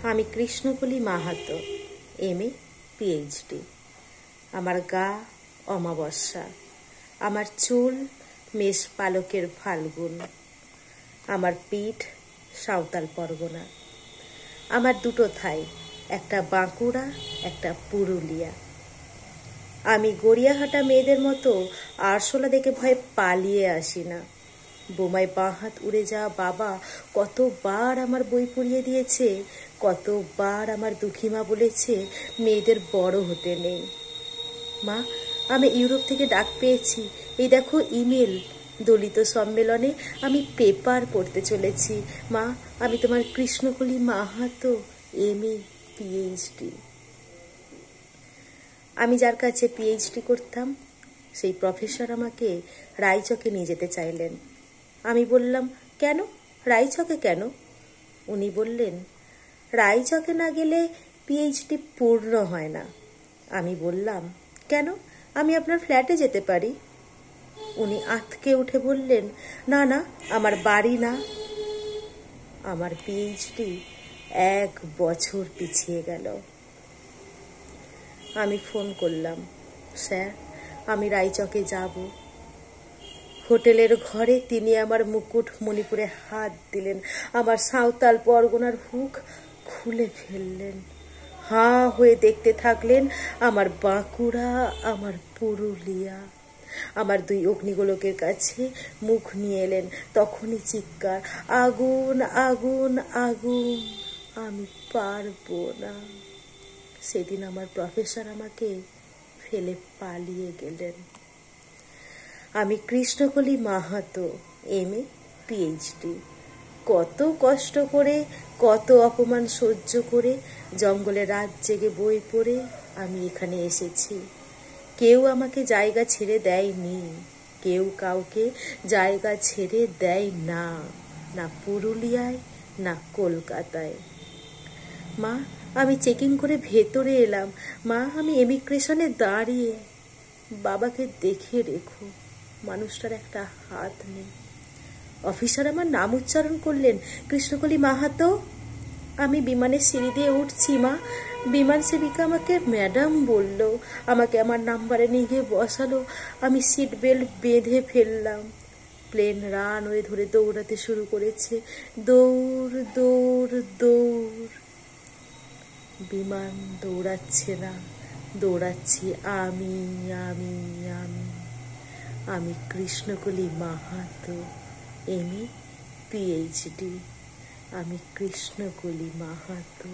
আমি Krishnakoli Mahato, MA PhD. আমার গা অমাবস্যা, আমার চুল মেষ পালকের ফাল্গুন, আমার পিঠ সাঁওতাল পরগনা। আমার দুটো থাই, একটা বাঁকুড়া, একটা পুরুলিয়া। আমি গড়িয়াহাটা মেয়েদের মতো আরশোলা দেখে ভয়ে পালিয়ে আসি না। বোমায় বাঁ হাত উড়ে যাওয়া বাবা কতবার আমার বই পড়িয়ে দিয়েছে, কতবার আমার দুঃখী মা বলেছে মেয়েদের বড় হতে নেই। মা, আমি ইউরোপ থেকে ডাক পেয়েছি, এই দেখো ইমেল। দলিত সম্মেলনে আমি পেপার পড়তে চলেছি। মা, আমি তোমার কৃষ্ণকলি মাহাতো, এমএ পিএইচডি। আমি যার কাছে পিএইচডি করতাম সেই প্রফেসর আমাকে রায়চকে নিয়ে যেতে চাইলেন। আমি বললাম, কেন? রায়চকে কেন? উনি বললেন, রায়চকে না গেলে পিএইচডি পূর্ণ হয় না। আমি বললাম, কেন? আমি আপনার ফ্ল্যাটে যেতে পারি। উনি আঁতকে উঠে বললেন, না না, আমার বাড়ি না। আমার পিএইচডি 1 বছর পিছিয়ে গেল। আমি ফোন করলাম, স্যার, আমি রায়চকে যাব। হোটেলের ঘরে তিনি আমার মুকুট মণিপুরে হাত দিলেন, আমার সাঁওতাল পরগনার হুক খুলে ফেললেন। হাঁ হয়ে দেখতে থাকলেন আমার বাঁকুড়া, আমার পুরুলিয়া। আমার 2 অগ্নিগোলকের কাছে মুখ নিয়ে এলেন, তখনই চিৎকার, আগুন আগুন আগুন, আমি পারবো না। সেদিন আমার প্রফেসর আমাকে ফেলে পালিয়ে গেলেন। আমি কৃষ্ণকলি মাহাতো, এমএ পিএইচডি। কত কষ্ট করে, কত অপমান সহ্য করে, জঙ্গলে রাত জেগে বই পড়ে আমি এখানে এসেছি। কেউ আমাকে জায়গা ছেড়ে দেয়নি, কেউ কাউকে জায়গা ছেড়ে দেয় না, না পুরুলিয়ায়, না কলকাতায়। মা, আমি চেকিং করে ভেতরে এলাম। মা, আমি ইমিগ্রেশনে দাঁড়িয়ে। বাবাকে দেখে রেখো, মানুষটার একটা হাত নেই। অফিসার আমার নাম উচ্চারণ করলেন, কৃষ্ণকলি মাহাতো। আমি বিমানের সিঁড়ি দিয়ে উঠছি মা, বিমান সেবিকা আমাকে ম্যাডাম বলল, আমাকে আমার নাম্বারে নিয়ে গিয়ে বসালো। আমি সিট বেল্ট বেঁধে ফেললাম। প্লেন রানওয়ে ধরে দৌড়াতে শুরু করেছে, দৌড় দৌড় দৌড়। বিমান দৌড়াচ্ছে না, দৌড়াচ্ছি আমি আমি আমি। আমি কৃষ্ণকলি মাহাতো, এমএ পিএইচডি। আমি কৃষ্ণকলি মাহাতো।